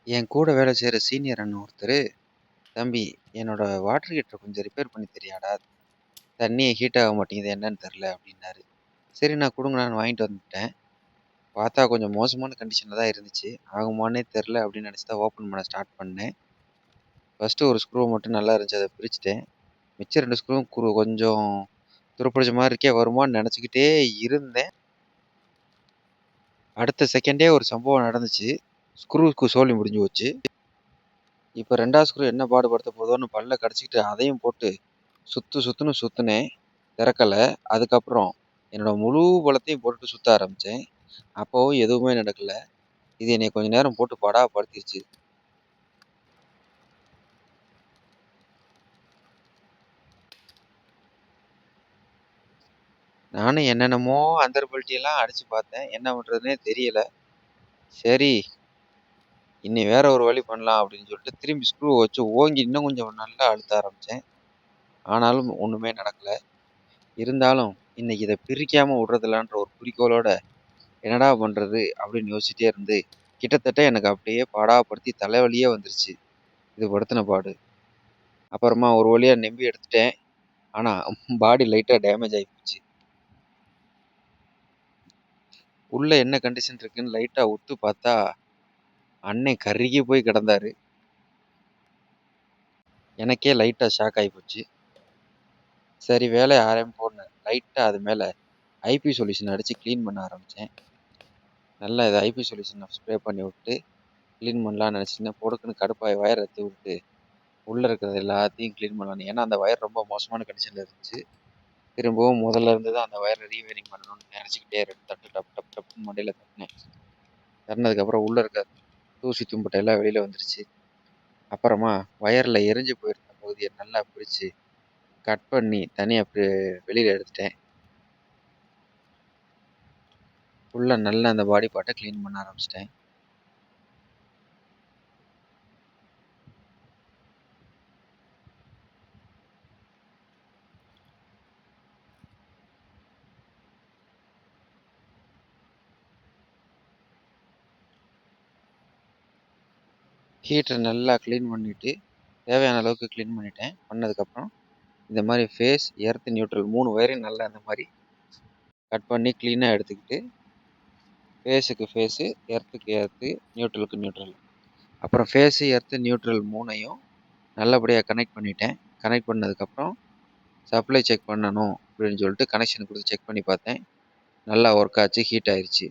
என் கூட வேலை செய்ற சீனியர் அண்ணன் ஒருத்தரு, "தம்பி, என்னோட வாட்டர் ஹீட்டர கொஞ்சம் ரிப்பேர் பண்ணி தரியாடா? தண்ணியே ஹீட் ஆக மாட்டேங்குது என்னன்னு தெரியல" அப்படின்னாரு. சரி நான் குடுங்கண்ணான்னு வாங்கிட்டு வந்துட்டேன். பார்த்தா கொஞ்சம் மோசமான கண்டிஷன்ல தான் இருந்துச்சு. ஆகுமான்னே தெரியல அப்படின்னு நினைச்சு தான் ஓப்பன் பண்ண ஸ்டார்ட் பண்ணேன். ஃபர்ஸ்ட்டு ஒரு ஸ்க்ரூ மட்டும் நல்லா இருந்துச்சு. அத பிரிச்சுட்டேன். மிச்சம் 2 ஸ்க்ரூவும் கொஞ்சம் துருப்பிடிச்ச மாரி இருக்கே வருமான்னு நினைச்சுக்கிட்டே இருந்தேன். அடுத்த செகண்டே ஒரு சம்பவம் நடந்துச்சு. ஸ்க்ரூக்கு சோலி முடிஞ்சு போச்சு. இப்ப 2வது ஸ்க்ரூ என்ன பாடுபடுத்த போதோன்னு பல்ல கடிச்சுக்கிட்டு அதையும் போட்டு சுத்துன்னு சுத்துனேன். திறக்கல. அதுக்கப்புறம் என்னோட முழு பலத்தையும் போட்டுட்டு சுத்த ஆரம்பிச்சேன். அப்பவும் எதுவுமே நடக்கல. இது என்னைய கொஞ்ச நேரம் போட்டு படாதப்படுத்திருச்சு. நானும் என்னென்னமோ அந்தர்பல்ட்டியெல்லாம் அடிச்சு பார்த்தேன். என்ன பண்றதுன்னே தெரியல. சரி, இனி வேற ஒரு வழி பண்ணலாம் அப்படின்னு சொல்லிட்டு திரும்பி ஸ்க்ரூவ வச்சு ஓங்கி இன்னும் கொஞ்சம் நல்லா அழுத்த ஆரம்பிச்சேன். ஆனாலும் ஒண்ணுமே நடக்கல. இருந்தாலும் இன்னைக்கு இத பிரிக்காம விடுறதில்லன்ற ஒரு குறிக்கோளோட என்னடா பண்றது அப்படின்னு யோசிச்சுட்டே இருந்து, கிட்டத்தட்ட எனக்கு அப்படியே பாடாப்படுத்தி தலைவலியே வந்துருச்சு. இது படுத்தின பாடு. அப்புறமா ஒரு வழியா நம்பி எடுத்துட்டேன். ஆனா பாடி லைட்டா டேமேஜ் ஆயிப்போச்சு. உள்ள என்ன கண்டிஷன் இருக்குன்னு லைட்டா உத்து பார்த்தா, அண்ணன் கருகி போய் கிடந்தாரு. எனக்கே லைட்டா ஷாக் ஆயிப்போச்சு. சரி வேலைய ஆரம்பிப்போம்னு லைட்டா அது மேல ஐபி சொல்யூஷன் அடிச்சு கிளீன் பண்ண ஆரம்பிச்சேன். நல்லா இத ஐபி சொல்யூஷன ஸ்ப்ரே பண்ணி விட்டு கிளீன் பண்ணலாம்னு நினைச்சிருந்தேன். பொடுக்குன்னு கடுப்பாயி வயர அறுத்து விட்டு, உள்ள இருக்கிறது எல்லாத்தையும் கிளீன் பண்ணலான்னு. ஏன்னா அந்த வயர் ரொம்ப மோசமான கண்டிஷன்ல இருந்துச்சு. திரும்பவும் முதல்ல இருந்து தான் அந்த வயர ரீவயரிங் பண்ணணும்னு நினைச்சுக்கிட்டே 2 தட்டு டப் டப் டப்ன்னு மண்டையில தட்டுனேன். தட்டுனதுக்கப்புறம் உள்ள இருக்க தூசி தும்பட்டை எல்லாம் வெளியில வந்துருச்சு. அப்புறமா வயர்ல எரிஞ்சு போயிருந்த பகுதிய நல்லா பிரிச்சு, கட் பண்ணி தனியா வெளியில எடுத்துட்டேன். ஃபுல்லா நல்லா அந்த பாடி பார்ட்ட கிளீன் பண்ண ஆரம்பிச்சுட்டேன். ஹீட்டர் நல்லா கிளீன் பண்ணிட்டு, தேவையான அளவுக்கு கிளீன் பண்ணிட்டேன். பண்ணதுக்கப்புறம் இந்த மாரி ஃபேஸ், எர்த், நியூட்ரல் 3 வயரையும் நல்லா இந்த மாரி கட் பண்ணி கிளீனா எடுத்துக்கிட்டு, ஃபேஸுக்கு ஃபேஸு, எர்த்துக்கு எர்த்து, நியூட்ரலுக்கு நியூட்ரல். அப்புறம் ஃபேஸு, எர்த்து, நியூட்ரல் 3யும் நல்லபடியா கனெக்ட் பண்ணிட்டேன். கனெக்ட் பண்ணதுக்கப்புறம் சப்ளை செக் பண்ணணும் அப்படின்னு சொல்லிட்டு கனெக்ஷன் குடுத்து செக் பண்ணி பார்த்தேன். நல்லா ஒர்க் ஆச்சு. ஹீட் ஆயிருச்சு.